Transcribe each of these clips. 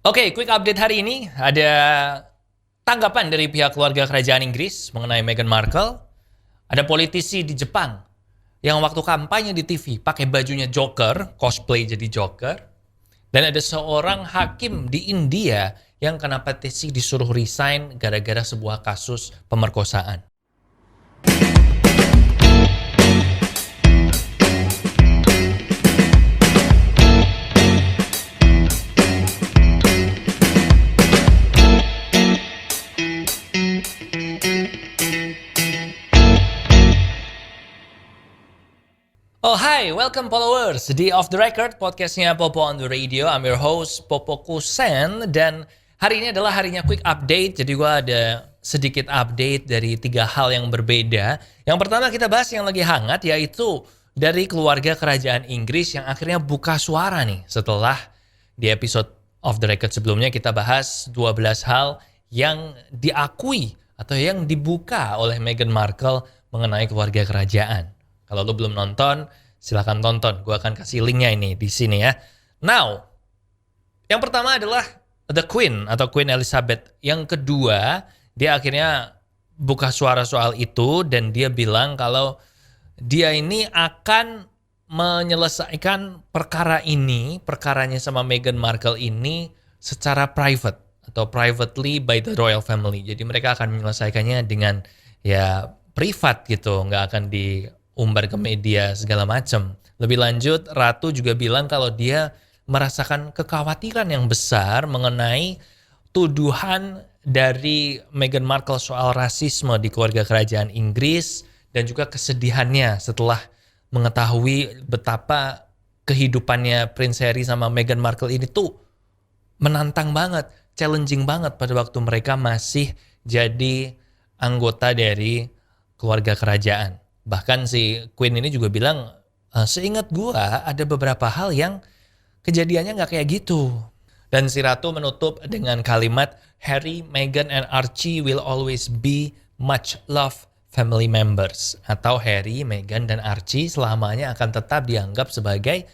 Oke, quick update hari ini. Ada tanggapan dari pihak keluarga kerajaan Inggris mengenai Meghan Markle. Ada politisi di Jepang yang waktu kampanye di TV pakai bajunya Joker, cosplay jadi Joker. Dan ada seorang hakim di India yang kena petisi disuruh resign gara-gara sebuah kasus pemerkosaan. Oh hi, welcome followers di Off The Record, podcastnya Popo on the Radio. I'm your host, Popo Kusen. Dan hari ini adalah harinya quick update. Jadi gue ada sedikit update dari 3 hal yang berbeda. Yang pertama kita bahas yang lagi hangat, yaitu dari keluarga kerajaan Inggris yang akhirnya buka suara nih. Setelah di episode Off The Record sebelumnya kita bahas 12 hal yang diakui atau yang dibuka oleh Meghan Markle mengenai keluarga kerajaan. Kalau lo belum nonton, silakan tonton. Gue akan kasih linknya ini di sini ya. Now, yang pertama adalah The Queen atau Queen Elizabeth. Yang kedua, dia akhirnya buka suara soal itu dan dia bilang kalau dia ini akan menyelesaikan perkaranya sama Meghan Markle ini secara private atau privately by the royal family. Jadi mereka akan menyelesaikannya dengan ya privat gitu, nggak akan diumbar ke media segala macam. Lebih lanjut, Ratu juga bilang kalau dia merasakan kekhawatiran yang besar mengenai tuduhan dari Meghan Markle soal rasisme di keluarga kerajaan Inggris dan juga kesedihannya setelah mengetahui betapa kehidupannya Prince Harry sama Meghan Markle ini tuh menantang banget, challenging banget pada waktu mereka masih jadi anggota dari keluarga kerajaan. Bahkan si Queen ini juga bilang, seingat gua ada beberapa hal yang kejadiannya nggak kayak gitu. Dan si Ratu menutup dengan kalimat, Harry, Meghan, and Archie will always be much loved family members. Atau Harry, Meghan, dan Archie selamanya akan tetap dianggap sebagai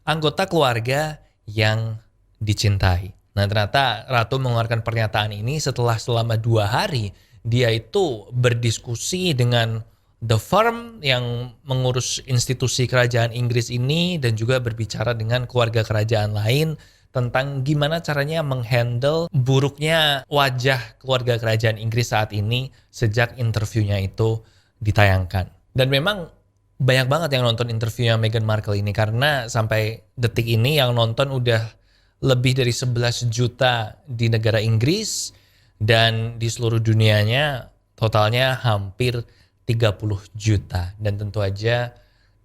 anggota keluarga yang dicintai. Nah ternyata Ratu mengeluarkan pernyataan ini setelah selama 2 hari dia itu berdiskusi dengan The Firm yang mengurus institusi kerajaan Inggris ini dan juga berbicara dengan keluarga kerajaan lain tentang gimana caranya menghandle buruknya wajah keluarga kerajaan Inggris saat ini sejak interviewnya itu ditayangkan. Dan memang banyak banget yang nonton interviewnya Meghan Markle ini karena sampai detik ini yang nonton udah lebih dari 11 juta di negara Inggris dan di seluruh dunianya totalnya hampir 30 juta. Dan tentu aja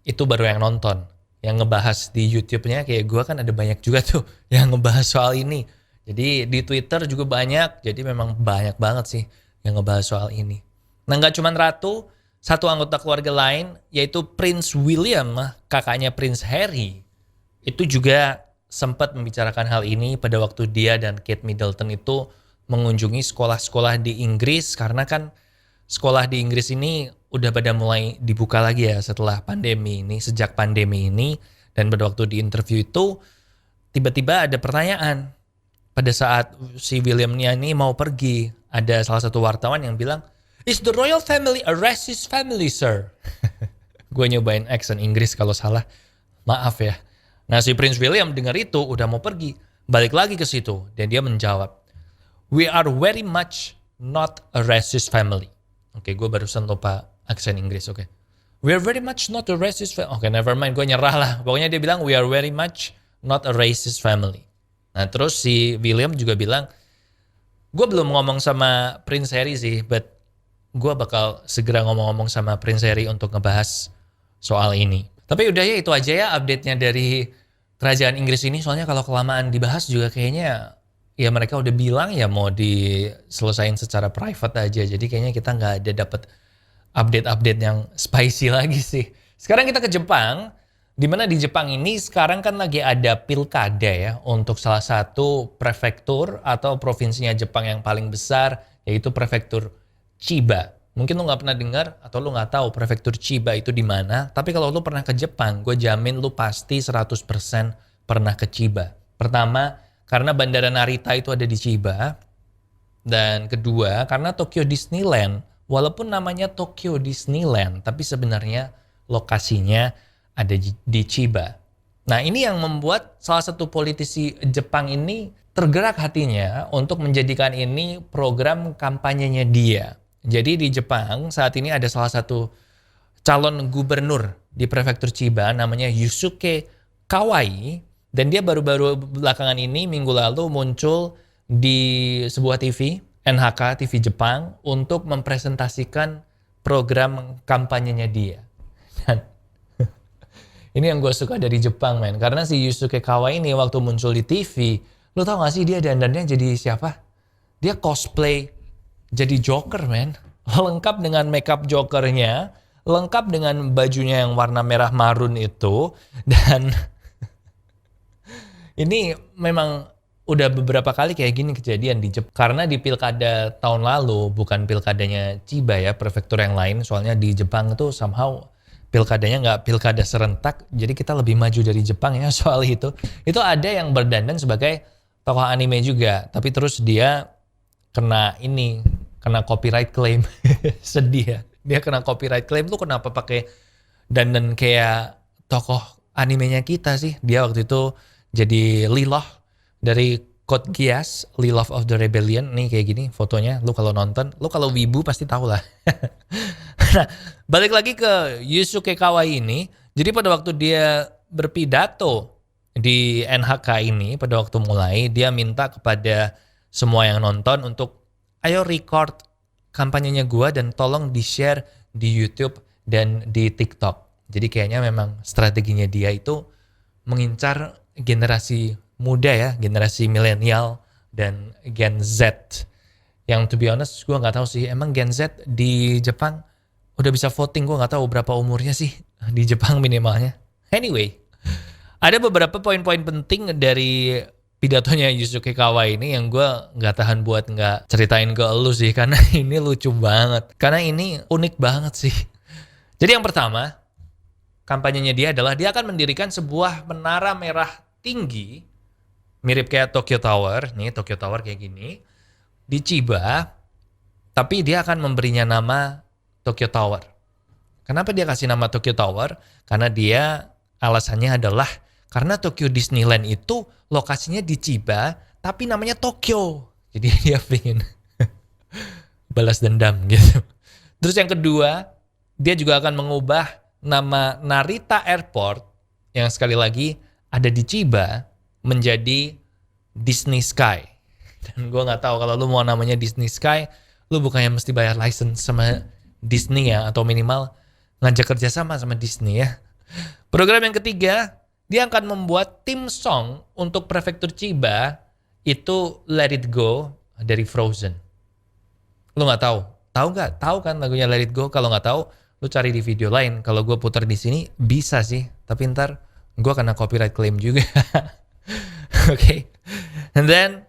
itu baru yang nonton. Yang ngebahas di YouTube-nya kayak gue kan ada banyak juga tuh yang ngebahas soal ini. Jadi di Twitter juga banyak. Jadi memang banyak banget sih yang ngebahas soal ini. Nah gak cuma Ratu, satu anggota keluarga lain yaitu Prince William, kakaknya Prince Harry. Itu juga sempat membicarakan hal ini pada waktu dia dan Kate Middleton itu mengunjungi sekolah-sekolah di Inggris. Karena kan sekolah di Inggris ini udah pada mulai dibuka lagi ya setelah pandemi ini, sejak pandemi ini. Dan pada waktu di interview itu tiba-tiba ada pertanyaan. Pada saat si Williamnya ini mau pergi, ada salah satu wartawan yang bilang, "Is the royal family a racist family, sir?" Gue nyobain accent Inggris kalau salah, maaf ya. Nah si Prince William dengar itu udah mau pergi, balik lagi ke situ dan dia menjawab, "We are very much not a racist family." Oke, gue barusan lupa aksen Inggris, oke. We are very much not a racist family. Oke, never mind, gue nyerah lah. Pokoknya dia bilang, we are very much not a racist family. Nah, terus si William juga bilang, gue belum ngomong sama Prince Harry sih, but gue bakal segera ngomong-ngomong sama Prince Harry untuk ngebahas soal ini. Tapi udah ya, itu aja ya update-nya dari kerajaan Inggris ini. Soalnya kalau kelamaan dibahas juga kayaknya ya mereka udah bilang ya mau diselesain secara private aja. Jadi kayaknya kita nggak ada dapat update-update yang spicy lagi sih. Sekarang kita ke Jepang. Dimana di Jepang ini sekarang kan lagi ada pilkada ya. Untuk salah satu prefektur atau provinsinya Jepang yang paling besar. Yaitu prefektur Chiba. Mungkin lo nggak pernah dengar atau lo nggak tahu prefektur Chiba itu di mana. Tapi kalau lo pernah ke Jepang, gue jamin lo pasti 100% pernah ke Chiba. Pertama, karena Bandara Narita itu ada di Chiba. Dan kedua, karena Tokyo Disneyland, walaupun namanya Tokyo Disneyland, tapi sebenarnya lokasinya ada di Chiba. Nah, ini yang membuat salah satu politisi Jepang ini tergerak hatinya untuk menjadikan ini program kampanyenya dia. Jadi di Jepang saat ini ada salah satu calon gubernur di prefektur Chiba namanya Yusuke Kawai, dan dia baru-baru belakangan ini minggu lalu muncul di sebuah TV, NHK TV Jepang, untuk mempresentasikan program kampanyenya dia. Dan ini yang gue suka dari Jepang, men. Karena si Yusuke Kawai ini waktu muncul di TV, lo tau gak sih dia dandannya jadi siapa? Dia cosplay jadi Joker, men. Lengkap dengan makeup Jokernya, lengkap dengan bajunya yang warna merah marun itu, dan ini memang udah beberapa kali kayak gini kejadian di Jepang. Karena di pilkada tahun lalu, bukan pilkadanya Chiba ya, prefektur yang lain. Soalnya di Jepang itu somehow pilkadanya nggak pilkada serentak. Jadi kita lebih maju dari Jepang ya soal itu. Itu ada yang berdandan sebagai tokoh anime juga. Tapi terus dia kena copyright claim. Sedih ya. Dia kena copyright claim tuh kenapa pakai dandan kayak tokoh animenya kita sih. Dia waktu itu jadi Liloh dari Code Geass, Lilith of the Rebellion. Nih kayak gini fotonya. Lu kalau nonton, lu kalau wibu pasti tahu lah. Nah, balik lagi ke Yusuke Kawai ini. Jadi pada waktu dia berpidato di NHK ini, pada waktu mulai, dia minta kepada semua yang nonton untuk ayo record kampanyenya gua dan tolong di-share di YouTube dan di TikTok. Jadi kayaknya memang strateginya dia itu mengincar generasi muda ya, generasi milenial dan Gen Z. Yang to be honest, gue nggak tahu sih, emang Gen Z di Jepang udah bisa voting, gue nggak tahu berapa umurnya sih di Jepang minimalnya. Anyway, ada beberapa poin-poin penting dari pidatonya Yusuke Kawai ini yang gue nggak tahan buat nggak ceritain ke lu sih, karena ini lucu banget, karena ini unik banget sih. Jadi yang pertama, kampanyenya dia adalah dia akan mendirikan sebuah menara merah tinggi mirip kayak Tokyo Tower, nih Tokyo Tower kayak gini, di Chiba, tapi dia akan memberinya nama Tokyo Tower. Kenapa dia kasih nama Tokyo Tower? Karena dia alasannya adalah karena Tokyo Disneyland itu lokasinya di Chiba, tapi namanya Tokyo. Jadi dia pengen balas dendam gitu. Terus yang kedua, dia juga akan mengubah nama Narita Airport yang sekali lagi ada di Chiba menjadi Disney Sky. Dan gue nggak tahu kalau lu mau namanya Disney Sky, lu bukannya mesti bayar license sama Disney ya, atau minimal ngajak kerjasama sama Disney ya. Program yang ketiga, dia akan membuat theme song untuk prefektur Chiba itu Let It Go dari Frozen. Lu nggak tahu? Tahu nggak? Tahu kan lagunya Let It Go? Kalau nggak tahu, lu cari di video lain. Kalau gue putar di sini bisa sih, tapi ntar gue kena copyright claim juga. Okay. And then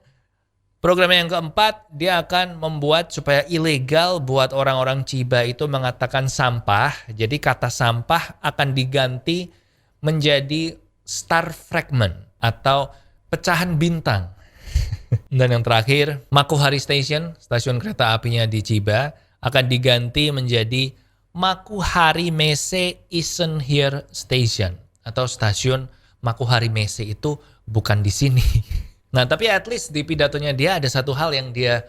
program yang keempat, dia akan membuat supaya ilegal buat orang-orang Chiba itu mengatakan sampah. Jadi kata sampah akan diganti menjadi star fragment atau pecahan bintang. Dan yang terakhir, Makuhari Station, stasiun kereta apinya di Chiba, akan diganti menjadi Makuhari Messe Isn't Here Station atau stasiun Makuhari Messe itu bukan di sini. Nah, tapi at least di pidatonya dia ada satu hal yang dia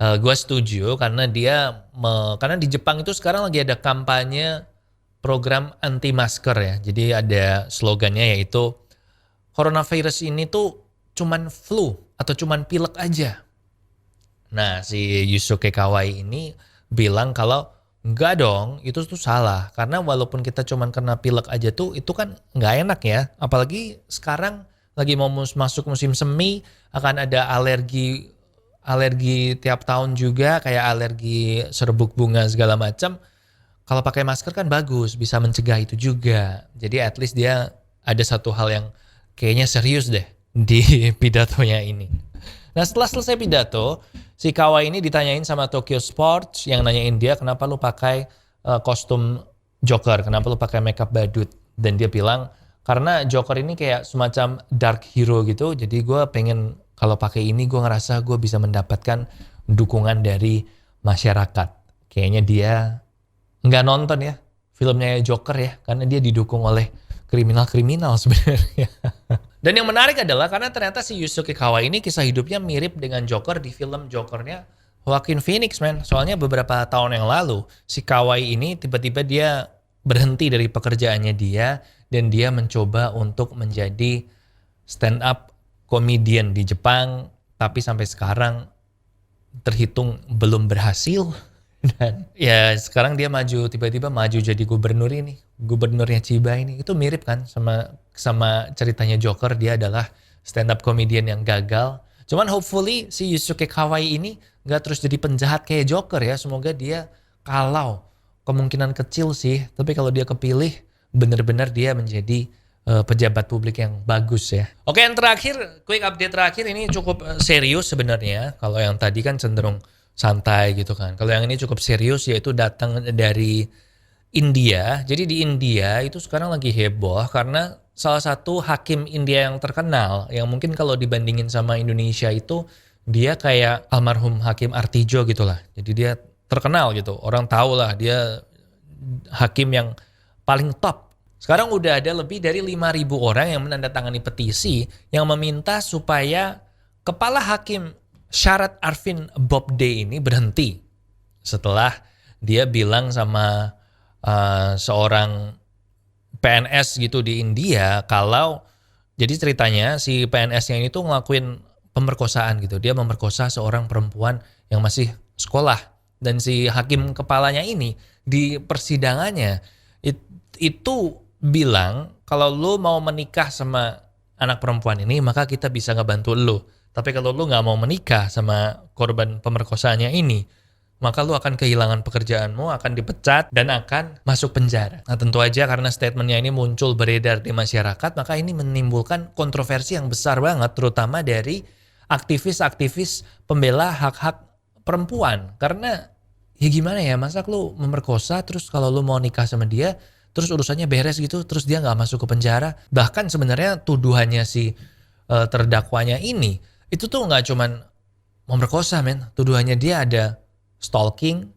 gue setuju, karena karena di Jepang itu sekarang lagi ada kampanye program anti masker ya. Jadi ada slogannya yaitu coronavirus ini tuh cuman flu atau cuman pilek aja. Nah, si Yusuke Kawai ini bilang kalau enggak dong, itu tuh salah. Karena walaupun kita cuman kena pilek aja tuh, itu kan nggak enak ya. Apalagi sekarang lagi mau masuk musim semi, akan ada alergi tiap tahun juga, kayak alergi serbuk bunga segala macam. Kalau pakai masker kan bagus, bisa mencegah itu juga. Jadi at least dia ada satu hal yang kayaknya serius deh di pidatonya ini. Nah, setelah selesai pidato, si Kawai ini ditanyain sama Tokyo Sports yang nanyain dia, kenapa lu pakai kostum Joker, kenapa lu pakai makeup badut. Dan dia bilang, karena Joker ini kayak semacam dark hero gitu, jadi gue pengen kalau pakai ini gue ngerasa gue bisa mendapatkan dukungan dari masyarakat. Kayaknya dia nggak nonton ya filmnya Joker ya, karena dia didukung oleh kriminal-kriminal sebenarnya. Dan yang menarik adalah karena ternyata si Yusuke Kawai ini kisah hidupnya mirip dengan Joker di film Jokernya Joaquin Phoenix, man. Soalnya beberapa tahun yang lalu si Kawai ini tiba-tiba dia berhenti dari pekerjaannya dia dan dia mencoba untuk menjadi stand up comedian di Jepang, tapi sampai sekarang terhitung belum berhasil. Dan ya sekarang dia tiba-tiba maju jadi gubernurnya Chiba ini. Itu mirip kan sama ceritanya Joker, dia adalah stand up comedian yang gagal. Cuman hopefully si Yusuke Kawai ini gak terus jadi penjahat kayak Joker ya. Semoga dia, kalau kemungkinan kecil sih, tapi kalau dia kepilih benar-benar dia menjadi pejabat publik yang bagus ya. Oke, yang terakhir, quick update terakhir ini cukup serius sebenarnya. Kalau yang tadi kan cenderung santai gitu kan. Kalau yang ini cukup serius, yaitu datang dari India. Jadi di India itu sekarang lagi heboh karena salah satu hakim India yang terkenal, yang mungkin kalau dibandingin sama Indonesia itu dia kayak almarhum Hakim Artijo gitulah. Jadi dia terkenal gitu. Orang tahu lah dia hakim yang paling top. Sekarang udah ada lebih dari 5.000 orang yang menandatangani petisi yang meminta supaya kepala hakim Syarat Arvin Bobde ini berhenti setelah dia bilang sama seorang PNS gitu di India kalau jadi ceritanya si PNS-nya ini tuh ngelakuin pemerkosaan gitu. Dia memerkosa seorang perempuan yang masih sekolah, dan si hakim kepalanya ini di persidangannya itu bilang kalau lu mau menikah sama anak perempuan ini maka kita bisa ngebantu lu. Tapi kalau lu gak mau menikah sama korban pemerkosaannya ini, maka lu akan kehilangan pekerjaanmu, akan dipecat, dan akan masuk penjara. Nah tentu aja karena statementnya ini muncul beredar di masyarakat, maka ini menimbulkan kontroversi yang besar banget, terutama dari aktivis-aktivis pembela hak-hak perempuan. Karena ya gimana ya, masa lu memerkosa, terus kalau lu mau nikah sama dia, terus urusannya beres gitu, terus dia gak masuk ke penjara. Bahkan sebenarnya tuduhannya si terdakwanya ini, itu tuh nggak cuman memerkosa, men. Tuduhannya dia ada stalking,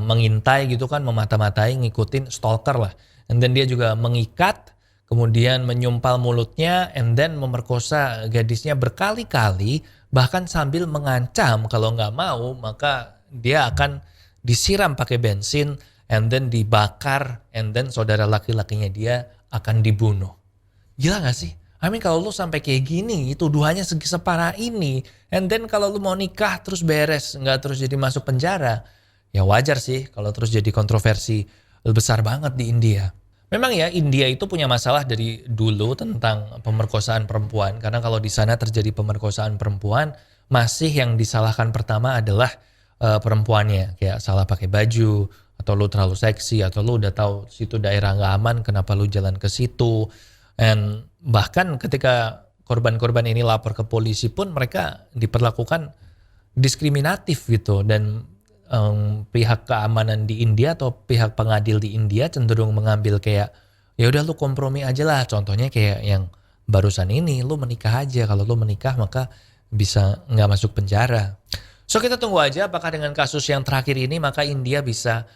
mengintai gitu kan, memata-matai, ngikutin, stalker lah. And then dia juga mengikat, kemudian menyumpal mulutnya, and then memerkosa gadisnya berkali-kali, bahkan sambil mengancam kalau nggak mau maka dia akan disiram pakai bensin, and then dibakar, and then saudara laki-lakinya dia akan dibunuh. Gila nggak sih? I mean kalau lu sampai kayak gini, tuduhannya separah ini, and then kalau lu mau nikah terus beres, nggak terus jadi masuk penjara, ya wajar sih kalau terus jadi kontroversi besar banget di India. Memang ya India itu punya masalah dari dulu tentang pemerkosaan perempuan, karena kalau di sana terjadi pemerkosaan perempuan, masih yang disalahkan pertama adalah perempuannya, kayak salah pakai baju, atau lu terlalu seksi, atau lu udah tahu situ daerah nggak aman, kenapa lu jalan ke situ. And bahkan ketika korban-korban ini lapor ke polisi pun mereka diperlakukan diskriminatif gitu, dan pihak keamanan di India atau pihak pengadil di India cenderung mengambil kayak ya udah lu kompromi aja lah. Contohnya kayak yang barusan ini, lu menikah aja, kalau lu menikah maka bisa nggak masuk penjara. So kita tunggu aja apakah dengan kasus yang terakhir ini maka India bisa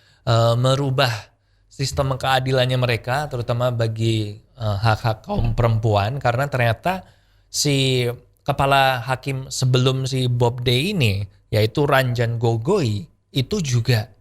merubah sistem keadilannya mereka, terutama bagi hak-hak kaum perempuan, karena ternyata si kepala hakim sebelum si Bobde ini, yaitu Ranjan Gogoi, itu juga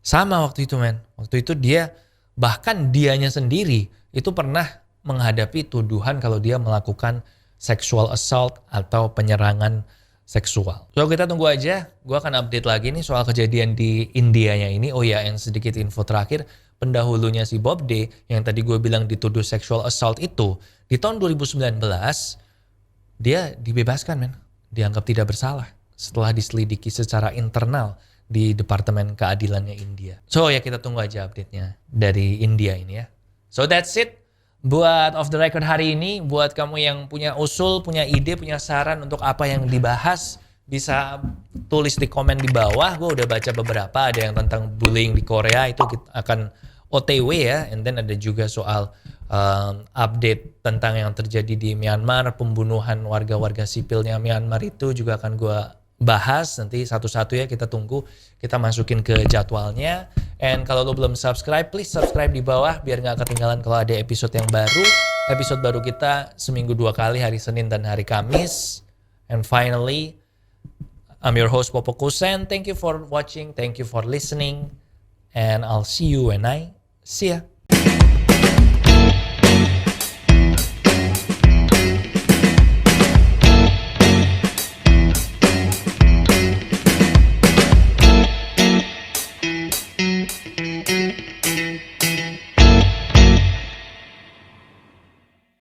sama waktu itu, men. Waktu itu dia, bahkan dianya sendiri itu pernah menghadapi tuduhan kalau dia melakukan sexual assault atau penyerangan seksual. So kita tunggu aja, gue akan update lagi nih soal kejadian di Indianya ini. Oh ya, yang sedikit info terakhir, pendahulunya si Bobde yang tadi gue bilang dituduh sexual assault itu, di tahun 2019 dia dibebaskan, men. Dianggap tidak bersalah setelah diselidiki secara internal di Departemen Keadilannya India. So ya kita tunggu aja update-nya dari India ini ya. So that's it buat Off The Record hari ini. Buat kamu yang punya usul, punya ide, punya saran untuk apa yang dibahas, bisa tulis di komen di bawah. Gue udah baca beberapa, ada yang tentang bullying di Korea, itu kita akan OTW ya. And then ada juga soal update tentang yang terjadi di Myanmar, pembunuhan warga-warga sipilnya Myanmar itu juga akan gue bahas nanti satu-satu ya, kita tunggu, kita masukin ke jadwalnya. And kalau lo belum subscribe, please subscribe di bawah biar nggak ketinggalan kalau ada episode yang baru. Episode baru kita seminggu 2 kali, hari Senin dan hari Kamis. And finally, I'm your host Popo Kusen. Thank you for watching, thank you for listening, and I'll see you when I see ya.